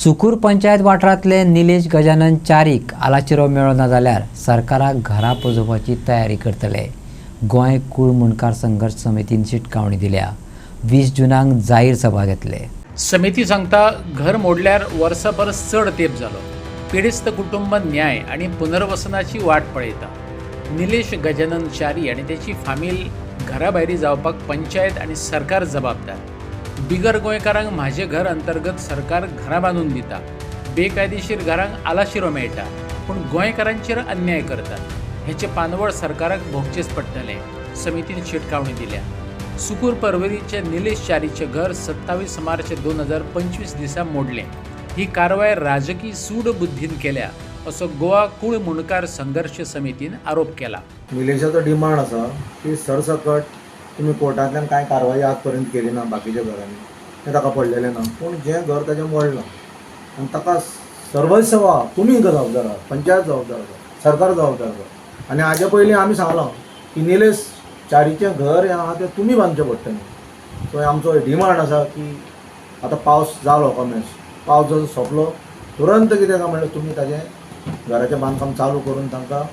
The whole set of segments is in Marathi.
सुकूर पंचायत वाठारांतले निलेश गजानन चारीक आलाचिरो मेळना जाल्यार सरकाराक घरां पोजोवपाची तयारी करतले. गोंय कूळ मुणकार संघर्श समितीन शिटकावणी दिल्या. 20 जूनाक जाहीर सभा घेतले. समिती सांगता घर मोडल्यार वर्सां परस चड तेंप जालो. पिडिस्त कुटुंब न्याय आणि पुनर्वसनाची वाट पळयता. निलेश गजानन चारी आणि त्याची फामील घरा भायरी जावपाक पंचायत आणि सरकार जबाबदार. बिगर गोंयकारांक म्हाजे घर अंतर्गत सरकार घरां बांदून दिता. बेकायदेशीर घरांक आलाशिरो मेळटा, पूण गोंयकारांचेर अन्याय करतात. हेचे पानवळ सरकाराक भोगचेच पडटले. समितीन शिटकावणी दिल्या. सुकूर पर्वरीचे निलेश चारीचे घर 27 मार्च 2025 दिसा मोडले. ही कारवाय राजकी सूड बुद्धीन केल्या असो गोवा कूळ मुणकार संघर्ष समितीन आरोप केला. निलेशाचो डिमांड आसा की सरसकट तुम्ही कोर्टांतल्यान कांय कारवाई आज पर्यंत केली ना बाकीच्या घरांनी, तें ताका पडलेलें ना. पूण जें घर ताचें मोडलां आनी ताका सर्वस्व तुमी जबाबदार आहात, पंचायत जबाबदार आसा, सरकार जबाबदार आसा. आनी हाजे पयलीं आमी सांगलां की निलेश चारीचें घर हें आहा तें तुमी बांदचें पडटलें. सो आमचो डिमांड आसा की आतां पावस जालो कमेस, पावस जसो सोंपलो तुरंत कितें काय म्हणल्यार तुमी ताचें घराचें बांदकाम चालू करून तांकां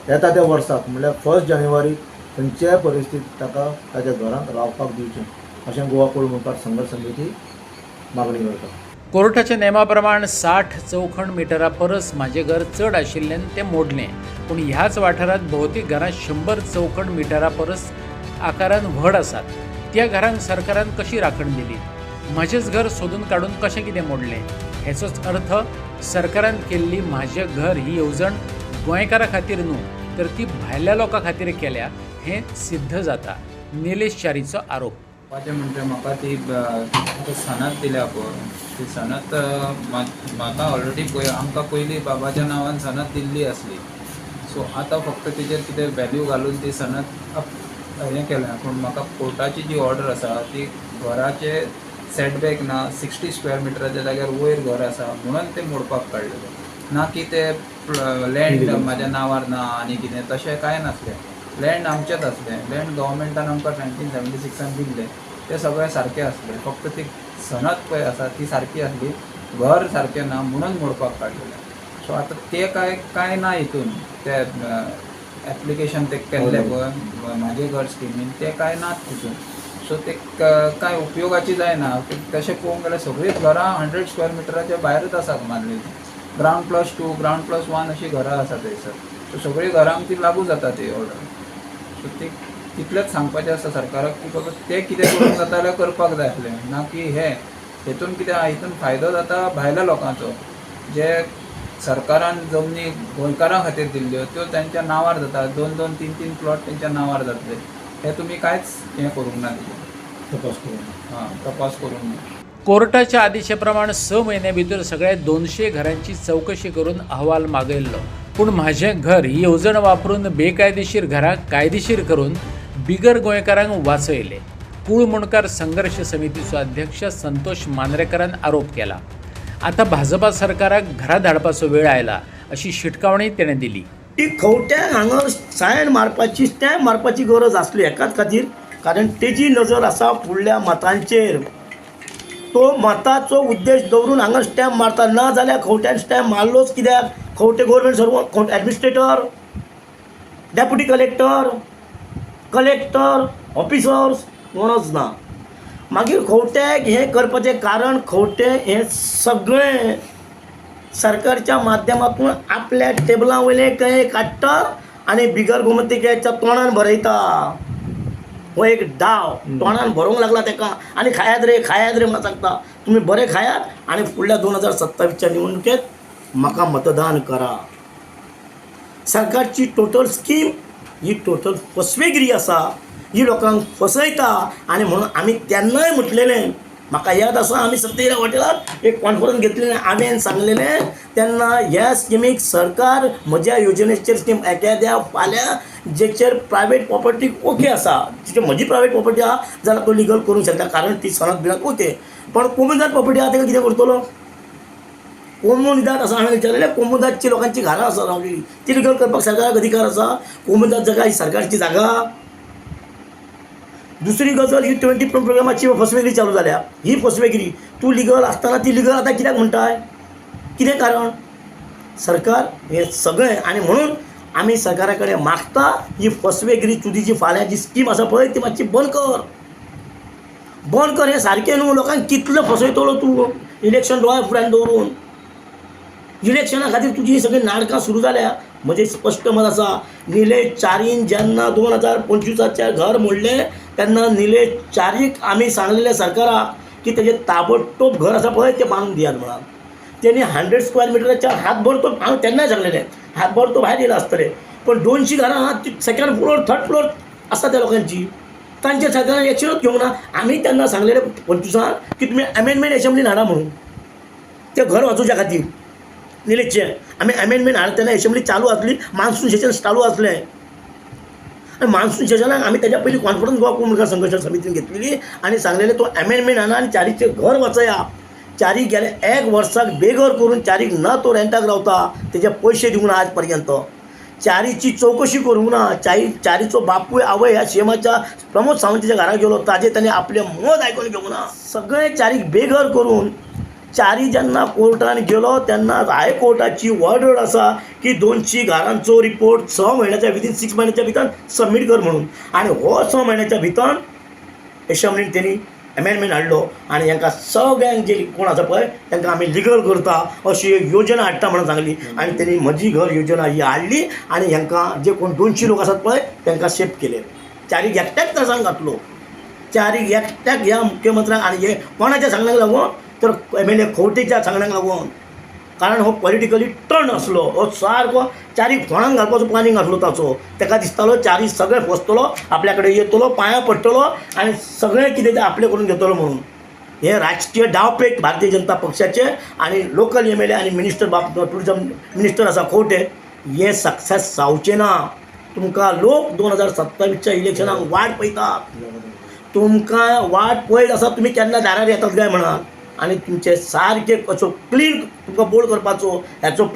येता त्या वर्साक म्हणल्यार 1 जानेवारी खंयच्याय परिस्थितीत ताका ताच्या घरांत रावपाक दिवचें अशें गोवा कूळ मुणकार संघर्श समिती मागणी करता. कोर्टाच्या नेमाप्रमाण 60 चौखण मिटरा परस म्हाजे घर चड आशिल्ल्यान तें मोडलें. पूण ह्याच वाठारांत भोवतीक घरां 100 चौखण मिटरा परस आकारान व्हड आसात. त्या घरांक सरकारान कशी राखण दिली? म्हाजेच घर सोदून काडून कशें कितें मोडलें? हेचोच अर्थ सरकारान केल्ली म्हाजे घर ही येवजण गोंयकारा खातीर न्हू तर ती भायल्या लोकां खातीर केल्या हें सिद्ध जाता. निलेश चारीचो आरोप. म्हणजे म्हाका ती सनद दिल्या पळय, ती सनद म्हाका ऑलरेडी आमकां पयलीं बाबाच्या नांवान सनद दिल्ली आसली. सो आतां फक्त तेजेर कितें व्हॅल्यू घालून ती सनद हें केलें. पूण म्हाका कोर्टाची जी ऑर्डर आसा ती घराचे सेटबॅक ना, 60 स्क्वेअर मिटराच्या जाग्यार वयर घर आसा म्हणून तें मोडपाक काडलेलें ना की ते लँड म्हाज्या नांवार ना आनी कितें तशें कांय नासलें. लँड आमचेंच आसलें. लँड गव्हर्मेंटान आमकां 1976 दिल्लें. तें सगळें सारकें आसलें. फक्त ती सनद पळय आसा ती सारकी आसली, घर सारकें ना म्हणून मोडपाक काडलेलें. सो आतां तें कांय ना हितून ते एप्लिकेशन ते केल्लें पळय म्हाजें घर स्किमीन तें कांय नात तितून. सो ते कांय उपयोगाची जायना. तशें पळोवंक गेल्यार सगळींच घरां 100 स्क्वेअर मिटराच्या भायरच आसात मारलेलीं. ग्रावंड +2 ग्रावंड +1 अशीं घरां आसा थंयसर. सो सगळीं घरांक ती लागू जाता ती ऑर्डर. सो ती तितलेंच सांगपाचें आसा सरकाराक की बाबा तें कितें करूंक जाता जाल्यार करपाक जाय आसलें, ना की हेतून कितें हितून फायदो जाता भायल्या लोकांचो. जे सरकारान जमनी गोंयकारां खातीर दिल्ल्यो त्यो तांच्या नांवार जाता. 2-2, 3-3 प्लॉट तेंच्या नांवार जातले. हे तुमी कांयच हें करूंक ना तिजें तपास करूंक ना. कोर्टाच्या आदेशाप्रमाण 6 म्हयन्या भितर सगळ्या 200 घरांची चौकशी करून अहवाल मागयल्लो. पूण म्हाजें घर ही येवजण वापरून बेकायदेशीर घरां कायदेशीर करून बिगर गोंयकारांक वाचयले. कूळ मुणकार संघर्ष समितीचो अध्यक्ष संतोष मांद्रेकरान आरोप केला. आतां भाजपा सरकाराक घरा धाडपाचो वेळ आयला अशी शिटकावणी तेणें दिली. ती खवट्यांक हांगा सायन मारपाची स्टॅम्प मारपाची गरज आसली एकाच खातीर, कारण तेजी नजर आसा फुडल्या मतांचेर. तो मताचो उद्देश दवरून हांगा स्टॅम्प मारता. ना जाल्यार खवट्यान स्टॅम्प मारलोच कित्याक? खवटे गव्हर्मेंट सर्व एडमिनिस्ट्रेटर, डेप्युटी कलेक्टर ऑफिसर्स कोणच ना. मागीर खवट्याक हें करपाचें कारण खवटे हें सगळें सरकारच्या माध्यमातून आपल्या टेबला वयले काही काडटा आनी बिगर गोमंतकाच्या तोंडान बरयता. हो एक डाव तोंडान भरोवंक लागला तेका. आनी खायात रे म्हणून सांगता. तुमी बरें खायात आनी फुडल्या 2027च्या निवडणुकेत म्हाका मतदान करा. सरकारची टोटल स्कीम ही टोटल फसवेगिरी आसा. ही लोकांक फसयता. आनी म्हणून आमी तेन्नाय म्हटलेलें, म्हाका याद आसा आमी सत्यहिरा हॉटेलांत एक कॉन्फरन्स घेतलेलें. हांवें सांगलेलें तेन्ना ह्या स्किमीक सरकार म्हज्या योजनेचेर स्कीम एखाद्या फाल्यां जेचेर प्रायवेट प्रॉपर्टी ओके आसा, म्हजी प्रायवेट प्रॉपर्टी आहा जाल्यार तो लिगल करूंक शकता, कारण ती सनद बिनद ओके. पण कोमुदाद प्रॉपर्टी आहा तेका कितें करतलो? कोमुदाद आसा हांवें विचारलेलें. कोमुदादची लोकांची घरां आसा रावलेलीं, ती लिगल करपाक सरकाराक अधिकार आसा? कोमुदाद जागा ही सरकारची जागा. दुसरी गजाल ही 20 प्रोग्रामाची फसवेगिरी चालू जाल्या. ही फसवेगिरी तूं लिगल आसतना ती लिगल आतां कित्याक म्हणटाय? कितें कारण? सरकार हे सगळें आनी म्हणून आमी सरकारा कडेन मागता ही फसवेगिरी तुजी जी फाल्यां जी स्कीम आसा पळय ती मातशी बंद कर. बंद कर. हें सारकें न्हू. लोकांक कितलो फसयतलो तूं इलेक्शन दोळ्या फुड्यान दवरून. इलेक्शना खातीर तुजी ही सगळीं नाटकां सुरू जाल्या. म्हजें स्पश्ट मत आसा, निलेश चारीन जेन्ना 2025 घर मोडलें तेन्ना निलेश चारीक आमी सांगलेलें सरकाराक की तेजें ताबडतोब घर आसा पळय तें बांदून दियात म्हणून. तेणी 100 स्क्वेअर मिटराच्या हातभर तो हांव तेन्नाय सांगलेलें हातभर तो भायर येयला आसतलें. पण 200 घरां सेकंड फ्लोर थर्ड फ्लोर आसता त्या लोकांची. तांच्या सरकारान एक्शनूच घेवंक ना. आमी तेन्ना सांगलेलें 25 की तुमी अमेंडमेंट एसेंब्लीन हाडा म्हणून तें घर वाचोवच्या खातीर. निलेशचें आमी अमेंडमेंट हाडटा तेन्ना एसेंब्ली चालू आसली. मान्सून सेशन चालू आसलें आनी मान्सून सेशनाक आमी तेज्या पयलीं कॉन्फरन्स गोवा मुखार संघर्श समितीन घेतलेली आनी सांगलेलें तो अमेंडमेंट हाडा आनी चारीचें घर वाचया. चारीक गेले 1 वर्साक बेघर करून चारीक ना तो रेंटाक रावता तेजे पयशे दिवंक ना आज पर्यंत. चारीची चवकशी करूंक ना. चारीचो बापूय आवय ह्या सीएमाच्या प्रमोद सावंताच्या घरा गेलो ताजें ताणें आपलें मत आयकून घेवंक ना. सगळें चारीक बेघर करून चारी जेन्ना कोर्टान गेलो तेन्ना हायकोर्टाची ऑर्डर आसा की 200 घरांचो रिपोर्ट 6 म्हयन्याच्या विथीन 6 म्हयन्याच्या भितर सबमीट कर म्हणून. आनी हो 6 म्हयन्याच्या भितर एसेंब्लीन तेणी अमेंडमेंट हाडलो आनी हांकां सगळ्यांक जे कोण आसा पळय तांकां आमी लिगल करता अशी एक योजना हाडटा म्हणून सांगली. आनी तेणी म्हजी घर योजना ही हाडली आनी हांकां जे कोण 200 लोक आसात पळय तांकां शेप केले. चारीक एकट्याक त्रासान घातलो. चारीक एकट्याक ह्या मुख्यमंत्र्याक आनी हे कोणाच्या सांगण्याक लागून तर MLA खंवटेच्या सांगण्याक लागून. कारण हो पॉलिटिकली टर्न आसलो. हो सारको चारीक फोंडान घालपाचो प्लॅनिंग आसलो ताचो. ताका दिसतालो चारीक सगळें फसतलो आपल्या कडेन येतलो पांयां पडटलो आनी सगळें कितें तें आपले करून घेतलो म्हणून. हे राजकीय डावपेच भारतीय जनता पक्षाचे आनी लोकल MLA आनी मिनिस्टर टुरिझम मिनिस्टर आसा खंवटे हे सक्सेस जावचे ना. तुमकां लोक 2027च्या इलेक्शनाक वाट पळयतात. तुमकां वाट पळयत आसा तुमी केन्ना दारार येतात काय म्हणून. आनी तुमचे सारके कसो क्लीन तुमकां बोल्ड करपाचो ह्याचो